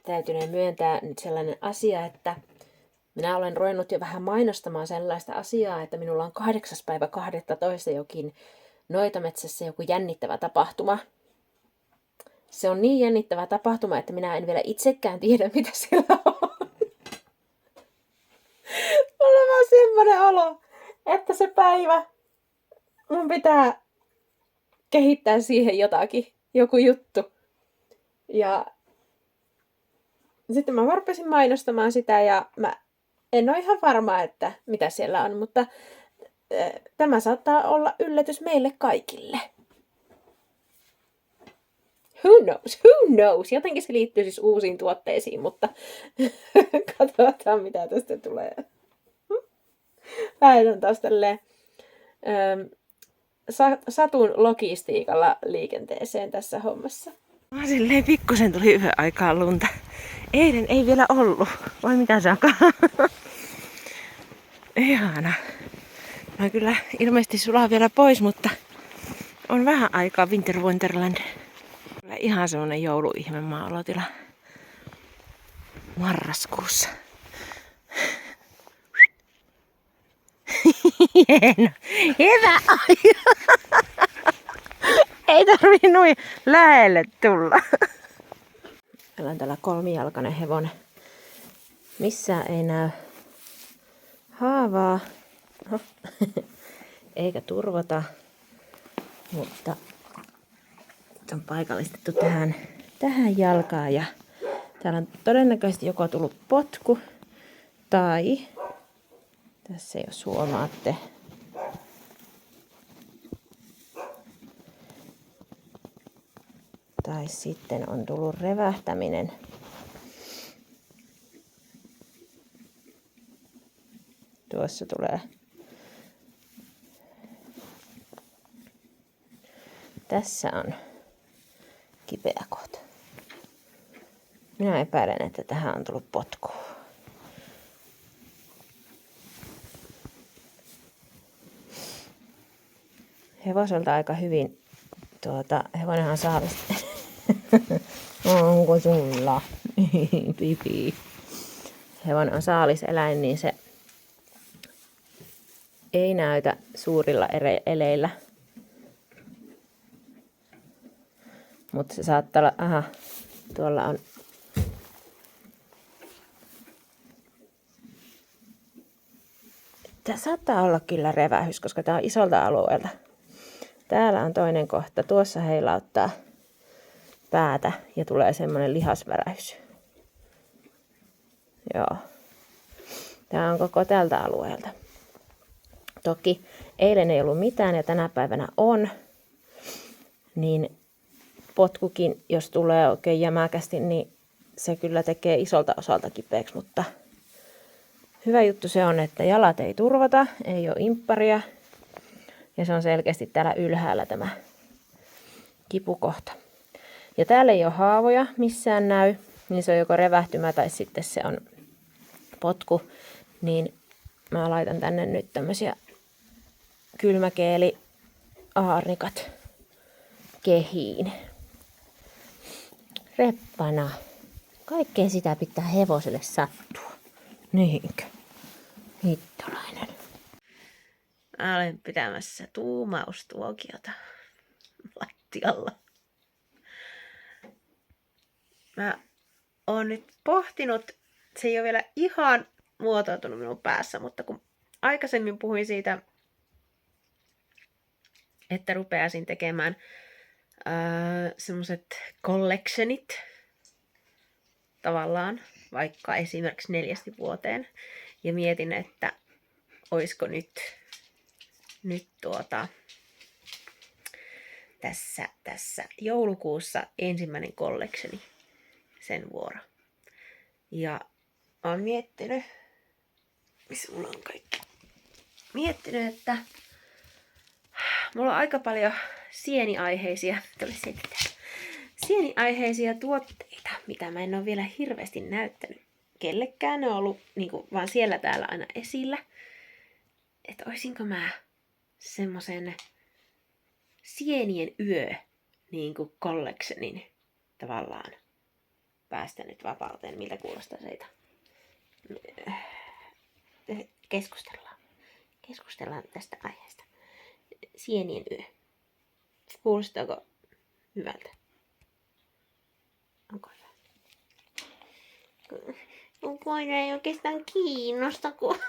täytyneen myöntää nyt sellainen asia, että minä olen ruvennut jo vähän mainostamaan sellaista asiaa, että minulla on 8.12. jokin Noitametsässä joku jännittävä tapahtuma. Se on niin jännittävä tapahtuma, että minä en vielä itsekään tiedä, mitä siellä on. Mulla on vaan semmoinen olo, että se päivä, mun pitää kehittää siihen jotakin, joku juttu. Ja sitten mä rupesin mainostamaan sitä ja mä en ole ihan varma, että mitä siellä on, mutta tämä saattaa olla yllätys meille kaikille. Who knows? Who knows? Jotenkin se liittyy siis uusiin tuotteisiin, mutta katsotaan mitä tästä tulee. Lähdetään taas tälleen satun logistiikalla liikenteeseen tässä hommassa. Mä silleen pikkusen tuli yhden aikaa lunta. Eilen ei vielä ollut. Vai mitä se onkaan? Ihana. Mä kyllä ilmeisesti sulaa vielä pois, mutta on vähän aikaa Winter Wonderland. Kyllä ihan semmonen jouluihme maa-olotila. Marraskuussa. Hieno. Hyvä aika. Ei tarvii noin lähelle tulla. Meillä on täällä kolmijalkainen hevonen. Missään ei näy haavaa. Eikä turvata. Mutta on paikallistettu tähän jalkaan. Ja täällä on todennäköisesti joko tullut potku. Tai tässä jos huomaatte. Tai sitten on tullut revähtäminen. Tuossa tulee. Tässä on kipeä kohta. Minä epäilen, että tähän on tullut potku. Hevoselta aika hyvin. Hevonenhan saalis. Onko sulla? Pipi. Hevonen on saaliseläin, niin se ei näytä suurilla eleillä. Mutta se saattaa olla, tuolla on tämä saattaa olla kyllä revähys, koska tämä on isolta alueelta. Täällä on toinen kohta. Tuossa heilauttaa päätä ja tulee semmoinen lihasvärähys. Joo. Tämä on koko tältä alueelta. Toki eilen ei ollut mitään ja tänä päivänä on. Niin potkukin, jos tulee oikein jämäkästi, niin se kyllä tekee isolta osalta kipeäksi. Mutta hyvä juttu se on, että jalat ei turvata, ei ole impparia. Ja se on selkeästi täällä ylhäällä tämä kipukohta. Ja täällä ei ole haavoja missään näy, niin se on joko revähtymä tai sitten se on potku. Niin mä laitan tänne nyt tämmösiä kylmäkeeli-aarnikat kehiin. Reppana. Kaikkea sitä pitää hevoselle sattua. Niinkö? Hittolainen. Mä olen pitämässä tuumaustuokiota lattialla. Mä oon nyt pohtinut, se ei ole vielä ihan muotoutunut minun päässä, mutta kun aikaisemmin puhuin siitä, että rupeaisin tekemään semmoset collectionit tavallaan, vaikka esimerkiksi 4 vuoteen. Ja mietin, että oisko nyt tässä joulukuussa ensimmäinen collectioni sen vuoro. Ja mä oon miettinyt, missä mulla on kaikki? Miettinyt, että mulla on aika paljon sieniaiheisia tuotteita, mitä mä en ole vielä hirveästi näyttänyt kellekään. Ne on ollut vaan siellä täällä aina esillä. Että oisinko mä semmosen sienien yö collectionin tavallaan päästänyt vapauteen. Miltä kuulostaa seitä? Keskustellaan tästä aiheesta. Sienien yö. Kuulostaako hyvältä? Onko hyvä? Onko aina ei oikeastaan kiinnosta, kun...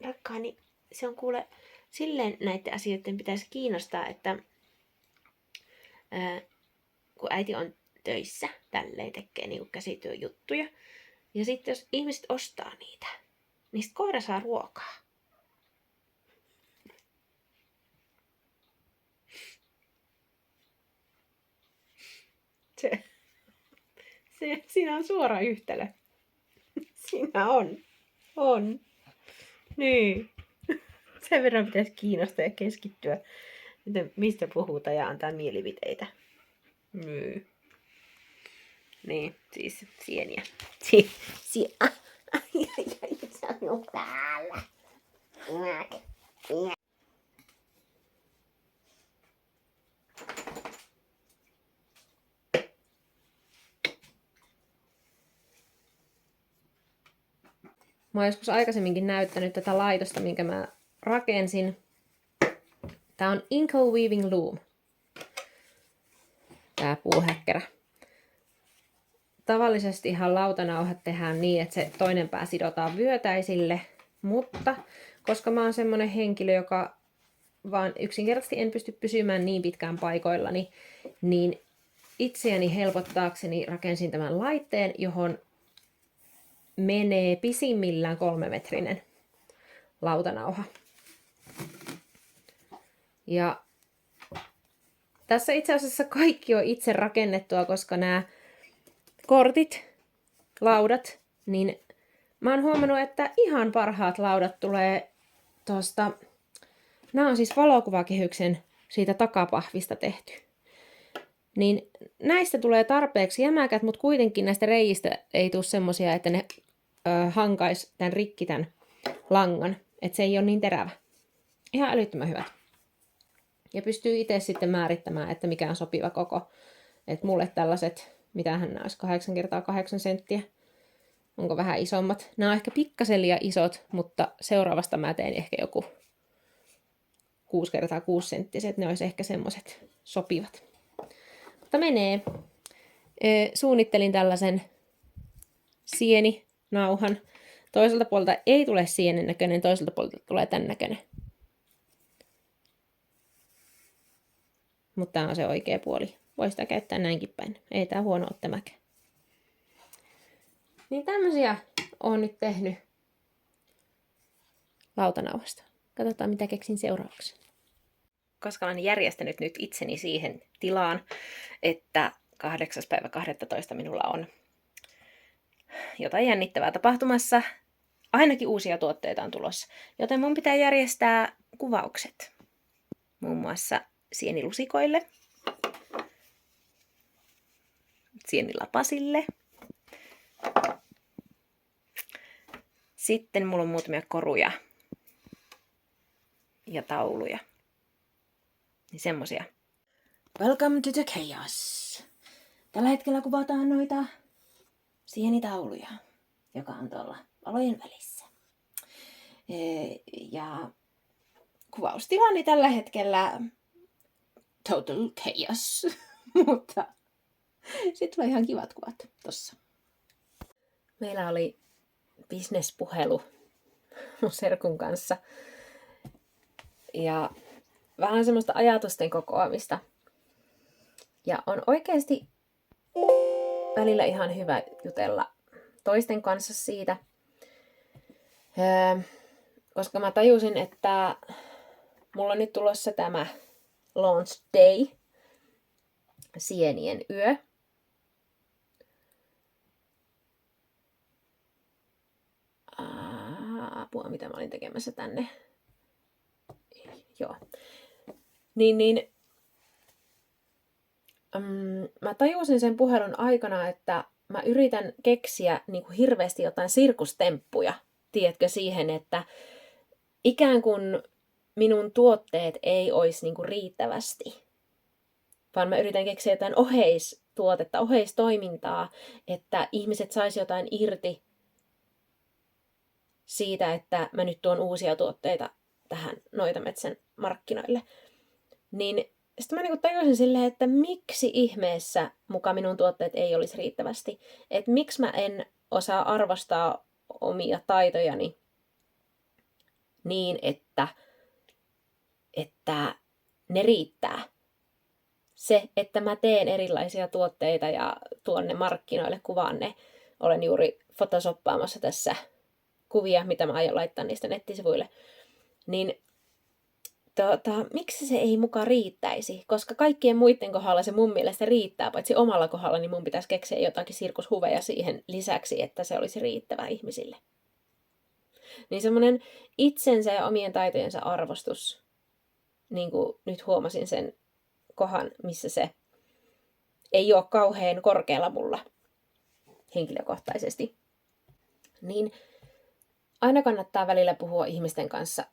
Rakkaani, se on kuule... Silleen näiden asioiden pitäisi kiinnostaa, että kun äiti on töissä, tälleen tekee niin käsityöjuttuja. Ja sitten jos ihmiset ostaa niitä, niin sitten koira saa ruokaa. Siinä on suora yhtälö. Siinä on. On. Niin. Sen verran pitäisi kiinnostaa ja keskittyä, että mistä puhutaan ja antaa mielipiteitä. Niin, siis sieniä. Se on minun päällä. Mä oon joskus aikaisemminkin näyttänyt tätä laitosta, minkä mä rakensin. Tää on Inco Weaving Loom. Tää puuhäkkärä. Tavallisesti ihan lautanauhat tehdään niin, että se toinen pää sidotaan vyötäisille, mutta koska mä oon semmonen henkilö, joka vaan yksinkertaisesti en pysty pysymään niin pitkään paikoillani, niin itseäni helpottaakseni rakensin tämän laitteen, johon menee pisimmillään 3-metrinen lautanauha. Ja tässä itse asiassa kaikki on itse rakennettua, koska nämä kortit, laudat, niin mä oon huomannut, että ihan parhaat laudat tulee tuosta, nämä on siis valokuvakehyksen siitä takapahvista tehty. Niin näistä tulee tarpeeksi jämäkät, mutta kuitenkin näistä reiistä ei tule semmosia, että ne hankais tämän rikki tämän langan. Että se ei ole niin terävä. Ihan älyttömän hyvät. Ja pystyy itse sitten määrittämään, että mikä on sopiva koko. Että mulle tällaiset, mitähän nämä olisi, 8x8 senttiä. Onko vähän isommat? Nämä on ehkä pikkasen liian isot, mutta seuraavasta mä teen ehkä joku 6x6 senttiset. Ne olisi ehkä semmoiset sopivat. Mutta menee. Suunnittelin tällaisen sieninauhan. Toiselta puolelta ei tule sienen näköinen, toiselta puolelta tulee tämän näköinen. Mutta tämä on se oikea puoli. Voi sitä käyttää näinkin päin. Ei tää huono ole tämäkään. Niin tämmösiä olen nyt tehnyt lautanauhasta. Katsotaan mitä keksin seuraavaksi. Koska olen järjestänyt nyt itseni siihen tilaan, että 8.12. minulla on jotain jännittävää tapahtumassa. Ainakin uusia tuotteita on tulossa. Joten mun pitää järjestää kuvaukset. Muun muassa sienilusikoille, sienilapasille. Sitten mulla on muutamia koruja ja tauluja. Niin semmosia. Welcome to the chaos. Tällä hetkellä kuvataan noita sienitauluja, joka on tuolla valojen välissä. Ja kuvaustilani tällä hetkellä total chaos. Mutta sitten tulee ihan kivat kuvat tossa. Meillä oli business-puhelu mun serkun kanssa. Ja vähän semmoista ajatusten kokoamista. Ja on oikeasti välillä ihan hyvä jutella toisten kanssa siitä. Koska mä tajusin, että mulla on nyt tulossa tämä launch day, sienien yö. Apua, mitä mä olin tekemässä tänne. Joo. Mä tajusin sen puhelun aikana, että mä yritän keksiä niin kuin hirveästi jotain sirkustemppuja, tiedätkö, siihen, että ikään kuin minun tuotteet ei olisi niin kuin riittävästi. vaan mä yritän keksiä jotain oheistuotetta, oheistoimintaa, että ihmiset sais jotain irti siitä, että mä nyt tuon uusia tuotteita tähän Noitametsän markkinoille. Niin sitten mä niin tajusin silleen, että miksi ihmeessä muka minun tuotteet ei olisi riittävästi. Että miksi mä en osaa arvostaa omia taitojani niin, että ne riittää. Se, että mä teen erilaisia tuotteita ja tuon ne markkinoille, kuvaan ne. Olen juuri photoshoppaamassa tässä kuvia, mitä mä aion laittaa niistä nettisivuille. Niin miksi se ei muka riittäisi? Koska kaikkien muiden kohdalla se mun mielestä riittää, paitsi omalla kohdalla, niin mun pitäisi keksiä jotakin sirkushuveja siihen lisäksi, että se olisi riittävä ihmisille. Niin semmoinen itsensä ja omien taitojensa arvostus, niin kuin nyt huomasin sen kohan, missä se ei ole kauhean korkealla mulla henkilökohtaisesti. Niin aina kannattaa välillä puhua ihmisten kanssa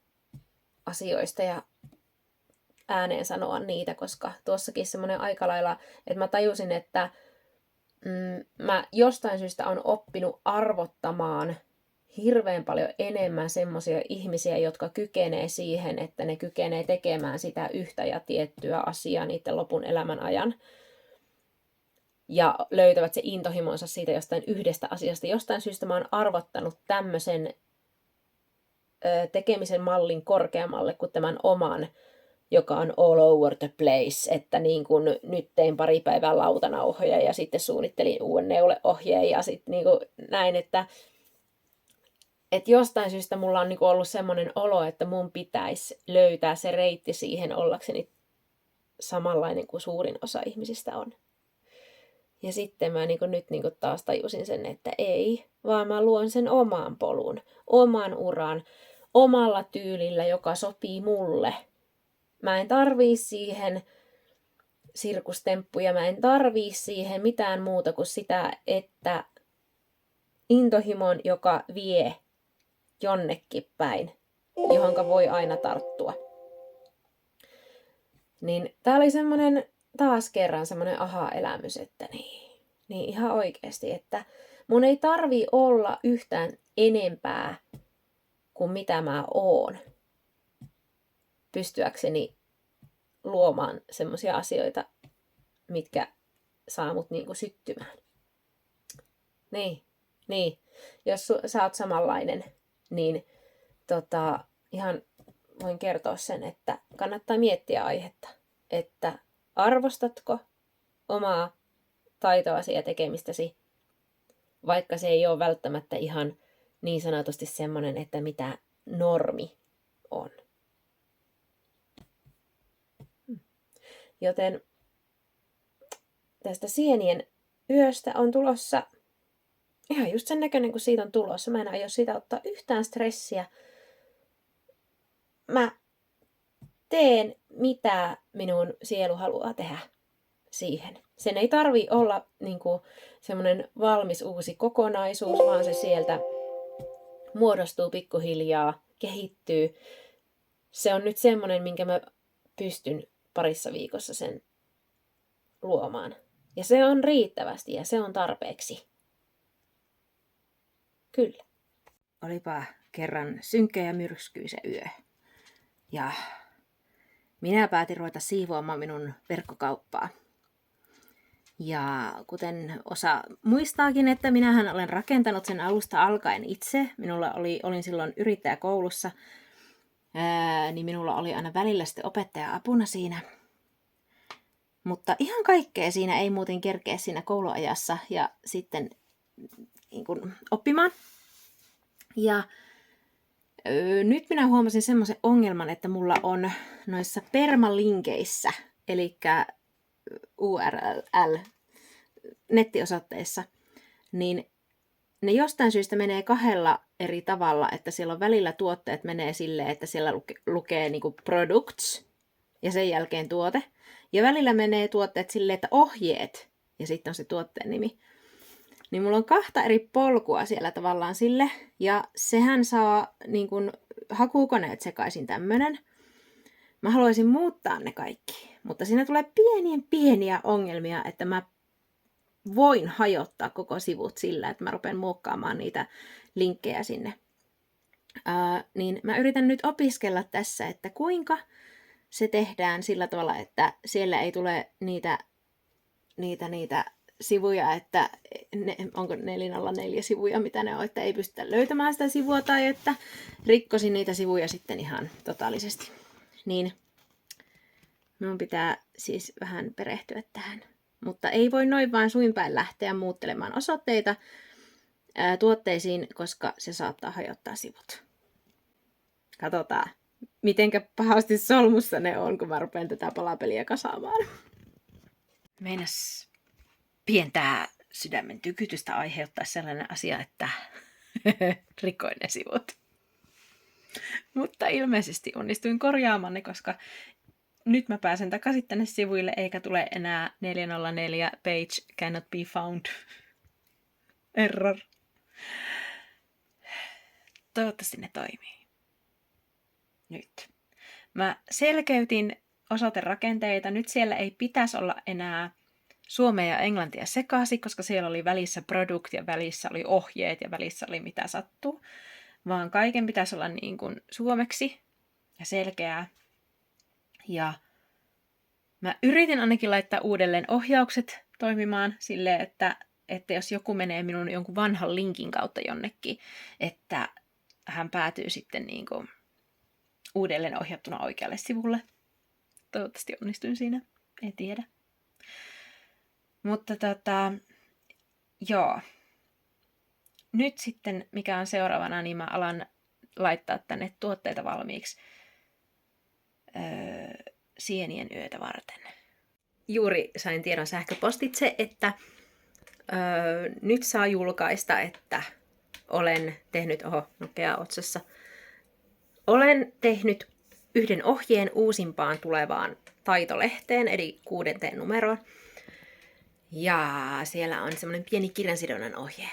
asioista ja ääneen sanoa niitä, koska tuossakin semmoinen aika lailla, että mä tajusin, että mä jostain syystä on oppinut arvottamaan hirveän paljon enemmän semmoisia ihmisiä, jotka kykenee siihen, että ne kykenee tekemään sitä yhtä ja tiettyä asiaa niiden lopun elämän ajan. Ja löytävät se intohimonsa siitä jostain yhdestä asiasta. Jostain syystä mä oon arvottanut tämmöisen tekemisen mallin korkeammalle kuin tämän oman, joka on all over the place, että niin kun nyt tein pari päivää lautanauhoja ja sitten suunnittelin uuden neuleohjeen ja sitten niin näin, että jostain syystä mulla on niin ollut semmoinen olo, että mun pitäisi löytää se reitti siihen ollakseni samanlainen kuin suurin osa ihmisistä on. Ja sitten mä nyt taas tajusin sen, että ei, vaan mä luon sen oman polun, oman uran, omalla tyylillä, joka sopii mulle. Mä en tarvii siihen sirkustemppuja, mä en tarvii siihen mitään muuta kuin sitä, että intohimon, joka vie jonnekin päin, johonka voi aina tarttua. Niin tää oli semmonen taas kerran semmoinen aha-elämys, että niin ihan oikeasti, että mun ei tarvii olla yhtään enempää kuin mitä mä oon, pystyäkseni luomaan semmoisia asioita, mitkä saa mut niinku syttymään. Niin. Jos sä oot samanlainen, niin ihan voin kertoa sen, että kannattaa miettiä aihetta, että arvostatko omaa taitoasi ja tekemistäsi, vaikka se ei ole välttämättä ihan niin sanotusti semmoinen, että mitä normi on. Joten tästä sienien yöstä on tulossa ihan just sen näköinen, kun siitä on tulossa. Mä en aio siitä ottaa yhtään stressiä. Mä teen, mitä minun sielu haluaa tehdä siihen. Sen ei tarvi olla semmoinen valmis uusi kokonaisuus, vaan se sieltä muodostuu pikkuhiljaa, kehittyy. Se on nyt semmoinen, minkä mä pystyn parissa viikossa sen luomaan. Ja se on riittävästi ja se on tarpeeksi. Kyllä. Olipa kerran synkkä ja myrskyisä yö. Ja minä päätin ruveta siivoamaan minun verkkokauppaa. Ja kuten osa muistaakin, että minähän olen rakentanut sen alusta alkaen itse. Olin silloin yrittäjäkoulussa, niin minulla oli aina välillä sitten opettaja apuna siinä. Mutta ihan kaikkea siinä ei muuten kerkeä siinä kouluajassa ja sitten niin kuin oppimaan. Ja nyt minä huomasin semmoisen ongelman, että mulla on noissa permalinkeissä, eli URL nettiosoitteissa, niin ne jostain syystä menee kahdella eri tavalla, että siellä on välillä tuotteet menee silleen, että siellä lukee niinku products ja sen jälkeen tuote. Ja välillä menee tuotteet silleen, että ohjeet ja sitten on se tuotteen nimi. Niin mulla on 2 eri polkua siellä tavallaan sille. Ja sehän saa niin kuin hakukoneet sekaisin tämmönen. Mä haluaisin muuttaa ne kaikki. Mutta siinä tulee pieniä ongelmia, että mä voin hajottaa koko sivut sillä, että mä rupean muokkaamaan niitä linkkejä sinne. Niin mä yritän nyt opiskella tässä, että kuinka se tehdään sillä tavalla, että siellä ei tule niitä sivuja, että onko 404 sivuja, mitä ne on, että ei pystytä löytämään sitä sivua tai että rikkosin niitä sivuja sitten ihan totaalisesti. Niin minun pitää siis vähän perehtyä tähän. Mutta ei voi noin vaan suin päin lähteä muuttelemaan osoitteita tuotteisiin, koska se saattaa hajottaa sivut. Katsotaan, mitenkä pahasti solmussa ne on, kun mä rupean tätä palapeliä kasaamaan. Meinas pientää sydämen tykytystä aiheuttaa sellainen asia, että rikoin ne sivut. Mutta ilmeisesti onnistuin korjaamaan ne, koska nyt mä pääsen takaisin tänne sivuille, eikä tule enää 404 page cannot be found. Error. Toivottavasti ne toimii. Nyt. Mä selkeytin osoiterakenteita. Nyt siellä ei pitäisi olla enää suomea ja englantia sekaisin, koska siellä oli välissä product ja välissä oli ohjeet ja välissä oli mitä sattuu. Vaan kaiken pitäisi olla niin kuin suomeksi ja selkeää. Ja mä yritin ainakin laittaa uudelleen ohjaukset toimimaan silleen, että jos joku menee minun jonkun vanhan linkin kautta jonnekin, että hän päätyy sitten niin kuin uudelleen ohjattuna oikealle sivulle. Toivottavasti onnistuin siinä, en tiedä. Mutta joo. Nyt sitten, mikä on seuraavana, niin mä alan laittaa tänne tuotteita valmiiksi sienien yötä varten. Juuri sain tiedon sähköpostitse, että nyt saa julkaista, että olen tehnyt, nokea otsassa, olen tehnyt yhden ohjeen uusimpaan tulevaan taitolehteen, eli 6. numeroon. Ja siellä on semmoinen pieni kirjansidonnan ohje,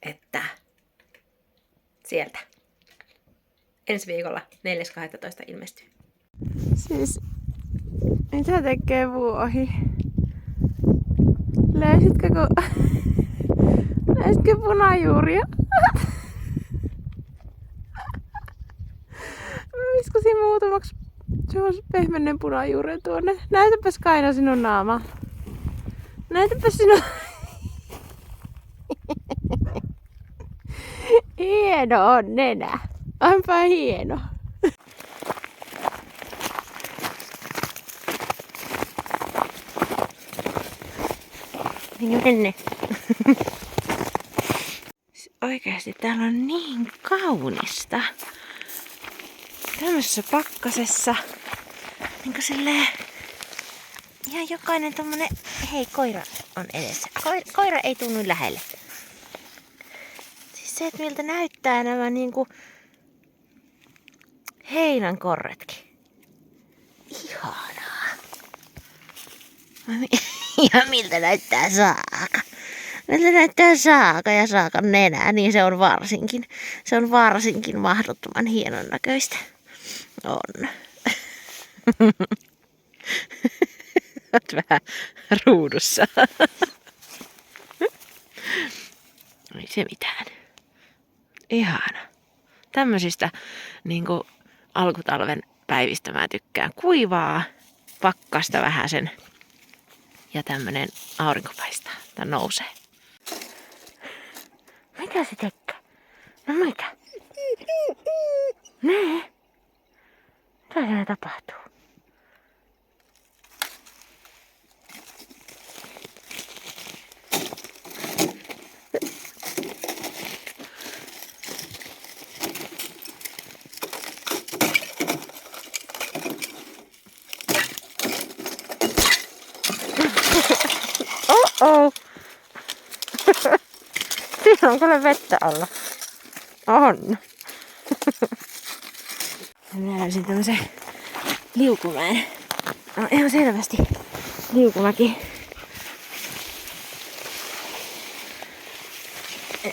että sieltä ensi viikolla 4.12. ilmestyy. Siis, mitä tekee vuohi? Löysitkö punajuuria? Mä viskasin muutamaksi pehmennen punajuuren tuonne. Näytäpäs Kaina sinun naama. Näytäpäs sinun... Hieno on nenä. Onpa hieno. Menne. Oikeasti täällä on niin kaunista. Tämmöisessä pakkasessa. Niinku silleen... Ihan jokainen tommonen... Hei, koira on edessä. Koira ei tunnu lähelle. Siis se, että miltä näyttää nämä niinku... heinänkorretkin. Ihanaa. Ja miltä näyttää saaka. Miltä näyttää saaka ja saakan nenää, niin se on varsinkin. Se on varsinkin mahdottoman hienon näköistä. On. Olet vähän ruudussa. Ei se mitään. Ihana. Tämmöisistä niinku alkutalven päivistä mä tykkään. Kuivaa, pakkasta vähäsen ja tämmönen aurinko paistaa tai nousee. Mitä se tekee? No mitä? Nee. Mitä siellä tapahtuu? Oh. Siinä on kyllä vettä alla. On. Minä löysin tämmösen liukumäen. No ihan selvästi liukumäki.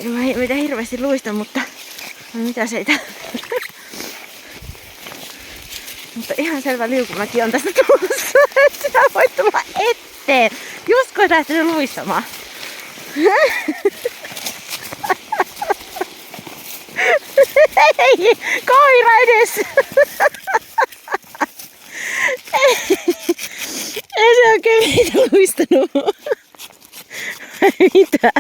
Mä en mitä hirveästi luista, mutta mitä seitä. Mutta ihan selvä liukumäki on tästä tulossa. Sinä voit tulla eteen. Jusko on lähtenyt luistamaan. Ei, koira edes. Ei se oikein meitä luistanut. Mitä?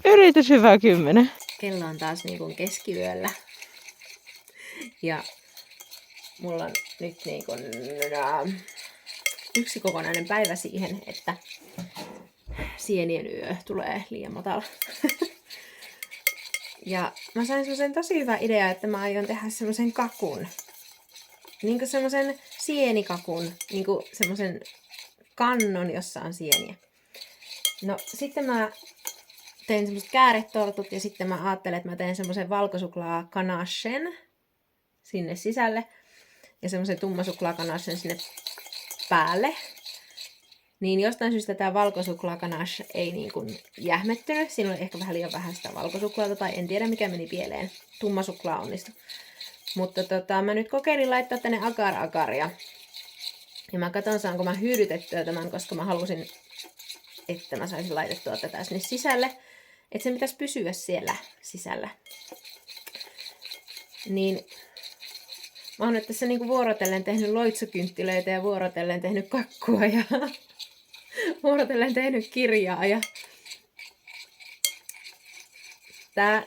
Yritys hyvä 10. Kello on taas niin kuin keskiyöllä. Ja mulla on nyt niin kuin, yksi kokonainen päivä siihen, että sienien yö tulee liian matala. Ja mä sain semmoisen tosi hyvä idea, että mä aion tehdä semmoisen kakun. Niinku semmoisen sienikakun, niinku semmoisen kannon, jossa on sieniä. No sitten mä tein semmoiset kääretortut ja sitten mä ajattelin, että mä teen semmoisen valkosuklaa ganachen sinne sisälle ja semmoisen tummasuklaa ganachen sinne päälle. Niin jostain syystä tämä valkosuklaa ganache ei niin kuin jähmettynyt. Siinä oli ehkä vähän liian vähän sitä valkosuklaata tai en tiedä mikä meni pieleen. Tummasuklaa onnistui. Mutta mä nyt kokeilin laittaa tänne agar-agaria. Ja mä katson saanko mä hyydytettyä tämän, koska mä halusin, että mä saisin laitettua tätä sinne sisälle. Että se pitäisi pysyä siellä sisällä. Niin mä oon nyt tässä niinku vuorotellen tehnyt loitsukynttilöitä ja vuorotellen tehnyt kakkua ja vuorotellen tehnyt kirjaa. Ja tää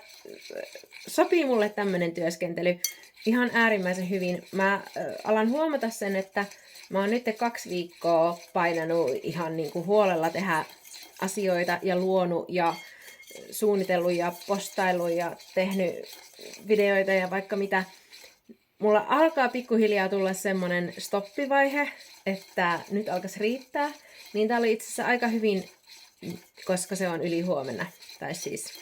sopii mulle tämmönen työskentely ihan äärimmäisen hyvin. Mä alan huomata sen, että mä oon nyt 2 viikkoa painanut ihan niinku huolella tehdä asioita ja luonut ja suunnitellut ja postaillut ja tehnyt videoita ja vaikka mitä. Mulla alkaa pikkuhiljaa tulla semmonen stoppivaihe, että nyt alkaisi riittää. Niin tää oli itse asiassa aika hyvin, koska se on yli huomenna. Tai siis,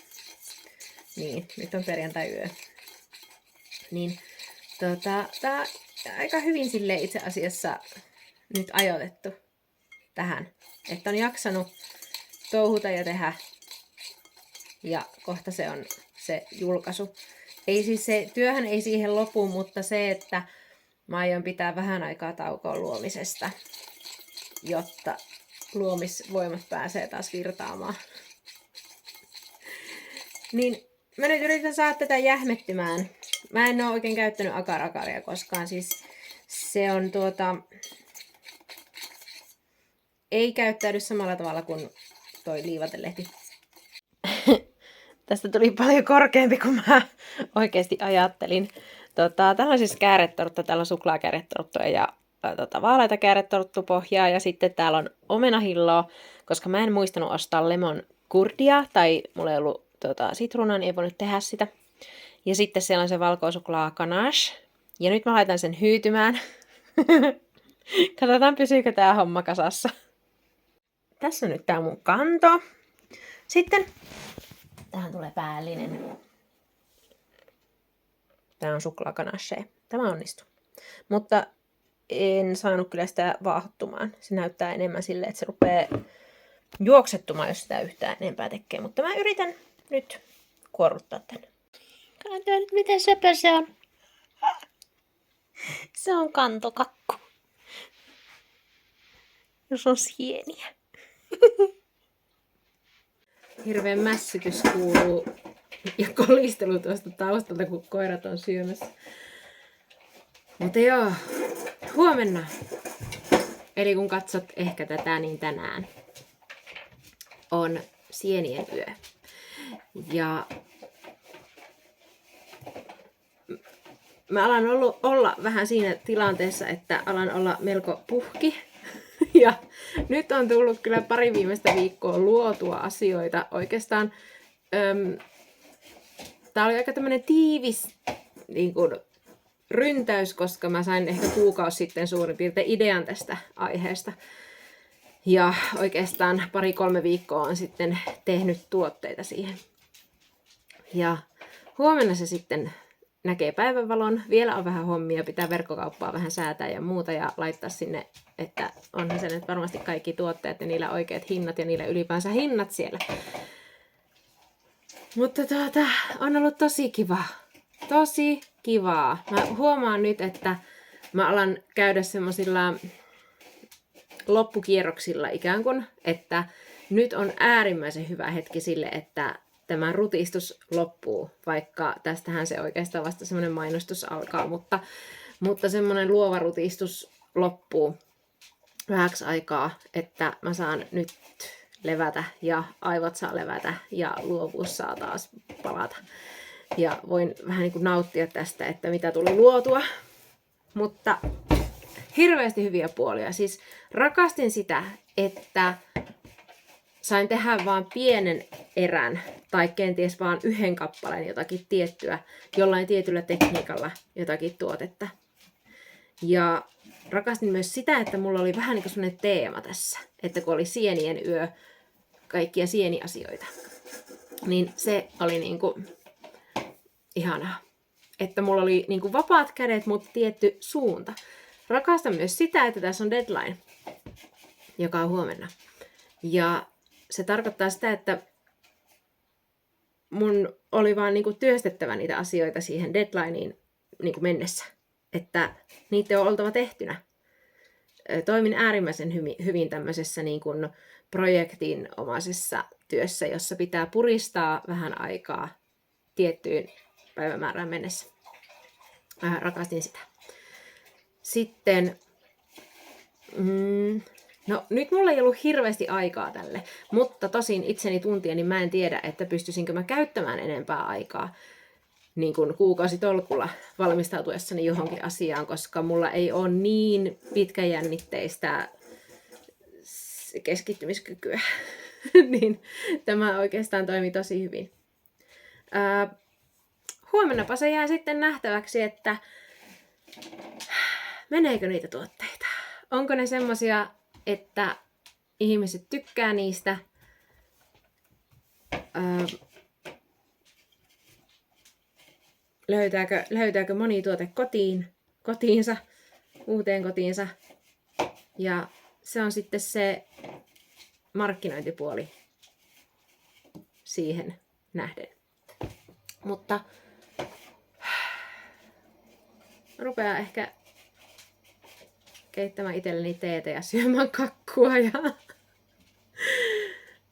niin, nyt on perjantai-yö. Niin, tää aika hyvin silleen itse asiassa nyt ajoitettu tähän. Että on jaksanut touhuta ja tehdä. Ja kohta se on se julkaisu. Ei siis se, työhän ei siihen lopu, mutta se, että mä aion pitää vähän aikaa taukoa luomisesta, jotta luomisvoimat pääsee taas virtaamaan. Niin mä nyt yritän saada tätä jähmettymään. Mä en oo oikein käyttänyt agar-agaria koskaan, siis se on ei käyttäydy samalla tavalla kuin toi liivatelehti. Tästä tuli paljon korkeampi kuin mä oikeasti ajattelin. Täällä on siis kääretorttu, täällä on suklaakääretorttua ja vaaleita kääretorttupohjaa ja sitten täällä on omenahilloa, koska mä en muistanut ostaa lemon kurdia tai mulla ei ollut sitruunaa, niin ei voinut tehdä sitä. Ja sitten siellä on se valkosuklaa ganache. Ja nyt mä laitan sen hyytymään. Katsotaan pysyykö tää homma kasassa. Tässä on nyt tää mun kanto. Sitten tähän tulee päällinen. Tää on suklaaganache. Tämä onnistuu. Mutta en saanut kyllä sitä vaahottumaan. Se näyttää enemmän silleen, että se rupeaa juoksettumaan, jos sitä yhtään enempää tekee. Mutta mä yritän nyt kuorruttaa tän. Katsotaan nyt miten söpö se on. Se on kantokakku. Jos on sieniä. Hirveän mässytys kuuluu ja kolistelu tuosta taustalta, kun koirat on syömässä. Mutta joo, huomenna. Eli kun katsot ehkä tätä, niin tänään on sienien yö. Ja mä alan olla vähän siinä tilanteessa, että alan olla melko puhki. Ja nyt on tullut kyllä pari viimeistä viikkoa luotua asioita. Oikeastaan tää oli aika tämmönen tiivis niin kuin, ryntäys, koska mä sain ehkä kuukausi sitten suurin piirtein idean tästä aiheesta. Ja oikeastaan 2-3 viikkoa on sitten tehnyt tuotteita siihen. Ja huomenna se sitten näkee päivänvalon. Vielä on vähän hommia, pitää verkkokauppaa vähän säätää ja muuta ja laittaa sinne, että onhan se nyt varmasti kaikki tuotteet ja niillä oikeat hinnat ja niillä ylipäänsä hinnat siellä. Mutta on ollut tosi kiva. Tosi kivaa. Mä huomaan nyt, että mä alan käydä semmosilla loppukierroksilla ikään kuin, että nyt on äärimmäisen hyvä hetki sille, että tämä rutistus loppuu, vaikka tästähän se oikeastaan vasta semmoinen mainostus alkaa, mutta semmoinen luova rutistus loppuu vähäksi aikaa, että mä saan nyt levätä ja aivot saa levätä ja luovuus saa taas palata. Ja voin vähän niin kuin nauttia tästä, että mitä tuli luotua. Mutta hirveästi hyviä puolia. Siis rakastin sitä, että sain tehdä vaan pienen erän tai kenties vaan yhden kappaleen jotakin tiettyä, jollain tietyllä tekniikalla jotakin tuotetta. Ja rakastin myös sitä, että mulla oli vähän niin kuin sellainen teema tässä, että kun oli sienien yö, kaikkia sieniasioita, niin se oli niin kuin ihanaa. Että mulla oli niin kuin vapaat kädet, mutta tietty suunta. Rakastan myös sitä, että tässä on deadline, joka on huomenna. Ja se tarkoittaa sitä, että mun oli vaan niin kuin työstettävä niitä asioita siihen deadlineen niin kuin mennessä. Että niitä on oltava tehtynä. Toimin äärimmäisen hyvin tämmöisessä niin kuin projektinomaisessa työssä, jossa pitää puristaa vähän aikaa tiettyyn päivämäärään mennessä. Rakastin sitä. Sitten, no nyt mulla ei ollut hirveästi aikaa tälle, mutta tosin itseni tuntien, niin mä en tiedä, että pystyisinkö mä käyttämään enempää aikaa niin kuin kuukausitolkulla valmistautuessani johonkin asiaan, koska mulla ei ole niin pitkäjännitteistä keskittymiskykyä. Niin tämä oikeastaan toimi tosi hyvin. Huomennapa se jää sitten nähtäväksi, että meneekö niitä tuotteita. Onko ne semmosia, että ihmiset tykkää niistä? Löytääkö moni tuote kotiinsa, uuteen kotiinsa. Ja se on sitten se markkinointipuoli siihen nähden. Mutta rupeaa ehkä keittämään itselleni teetä ja syömään kakkua. Ja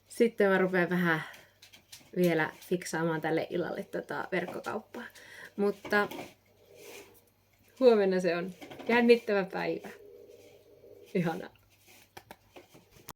sitten mä rupean vähän vielä fiksaamaan tälle illalle verkkokauppaa. Mutta huomenna se on jännittävä päivä. Ihanaa.